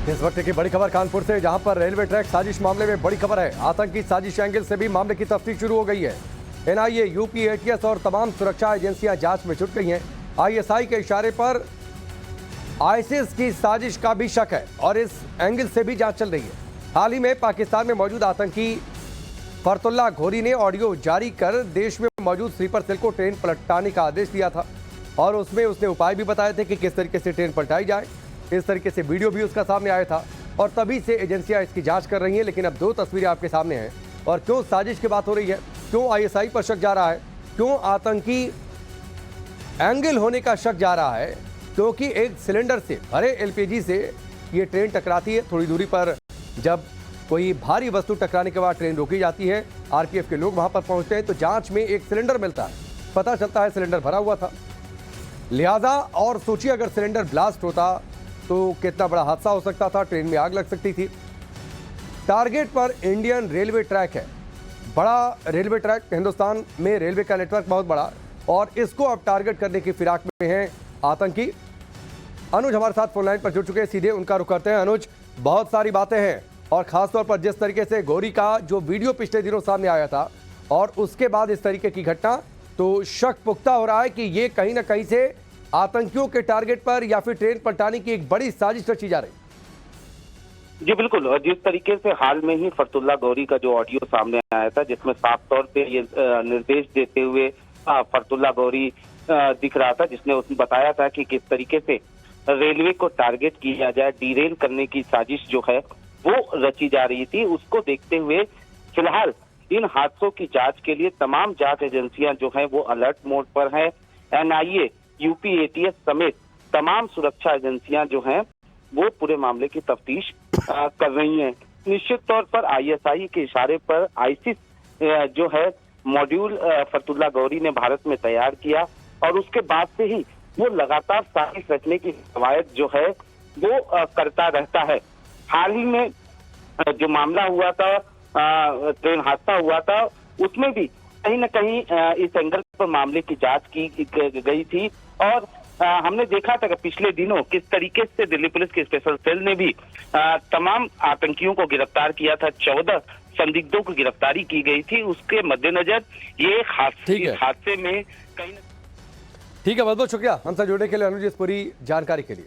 इस वक्त की बड़ी खबर कानपुर से, जहां पर रेलवे ट्रैक साजिश मामले में बड़ी खबर है। आतंकी साजिश एंगल से भी मामले की तफ्तीश शुरू हो गई है। एनआईए, यूपी, एटीएस और तमाम सुरक्षा एजेंसियां जांच में जुट गई हैं। आईएसआई के इशारे पर आईसिस की साजिश का भी शक है और इस एंगल से भी जांच चल रही है। हाल ही में पाकिस्तान में मौजूद आतंकी फरतुल्ला घोरी ने ऑडियो जारी कर देश में मौजूद स्लीपर सेल को ट्रेन पलटाने का आदेश दिया था और उसमें उसने उपाय भी बताए थे कि किस तरीके से ट्रेन पलटाई जाए। इस तरीके से वीडियो भी उसका सामने आया था और तभी से एजेंसियां इसकी जांच कर रही हैं। लेकिन अब दो तस्वीरें आपके सामने हैं और क्यों साजिश की बात हो रही है, क्यों आईएसआई पर शक जा रहा है, क्यों आतंकी एंगल होने का शक जा रहा है, क्योंकि एक सिलेंडर से भरे एलपीजी से ये ट्रेन टकराती है। थोड़ी दूरी पर जब कोई भारी वस्तु टकराने के बाद ट्रेन रोकी जाती है, आरपीएफ के लोग वहां पर पहुंचते हैं तो जांच में एक सिलेंडर मिलता है, पता चलता है सिलेंडर भरा हुआ था। लिहाजा और सोचिए अगर सिलेंडर ब्लास्ट होता तो कितना बड़ा हादसा हो सकता था, ट्रेन में आग लग सकती थी। टारगेट पर इंडियन रेलवे ट्रैक है, बड़ा रेलवे ट्रैक। हिंदुस्तान में रेलवे का नेटवर्क बहुत बड़ा और इसको अब टारगेट करने की फिराक में हैं आतंकी। अनुज हमारे साथ फोन लाइन पर जुड़ चुके हैं, सीधे उनका रुख करते हैं। अनुज, बहुत सारी बातें हैं और खासतौर पर जिस तरीके से घोरी का जो वीडियो पिछले दिनों सामने आया था और उसके बाद इस तरीके की घटना, तो शक पुख्ता हो रहा है कि ये कहीं ना कहीं से आतंकियों के टारगेट पर या फिर ट्रेन पलटाने की एक बड़ी साजिश रची जा रही। जी बिल्कुल, और जिस तरीके से हाल में ही फरतुल्ला घोरी का जो ऑडियो सामने आया था जिसमें साफ तौर पे ये निर्देश देते हुए फरतुल्ला घोरी दिख रहा था, जिसने उसने बताया था कि किस तरीके से रेलवे को टारगेट किया जाए, डीरेल करने की साजिश जो है वो रची जा रही थी। उसको देखते हुए फिलहाल इन हादसों की जांच के लिए तमाम जांच एजेंसियां जो है वो अलर्ट मोड पर है। एनआईए, यूपी, एटीएस समेत तमाम सुरक्षा एजेंसियां जो हैं वो पूरे मामले की तफ्तीश कर रही हैं। निश्चित तौर पर आईएसआई के इशारे पर आईसिस जो है मॉड्यूल फरतुल्ला घोरी ने भारत में तैयार किया और उसके बाद से ही वो लगातार साजिश रचने की कवायद जो है वो करता रहता है। हाल ही में जो मामला हुआ था, ट्रेन हादसा हुआ था, उसमें भी कहीं न कहीं इस एंगल पर मामले की जांच की गई थी और हमने देखा था कि पिछले दिनों किस तरीके से दिल्ली पुलिस की स्पेशल सेल ने भी तमाम आतंकियों को गिरफ्तार किया था। 14 संदिग्धों की गिरफ्तारी की गई थी। उसके मद्देनजर ये हादसे में कहीं ठीक है, बहुत बहुत शुक्रिया हमसे जुड़ने के लिए अनुज, इस पूरी जानकारी के लिए।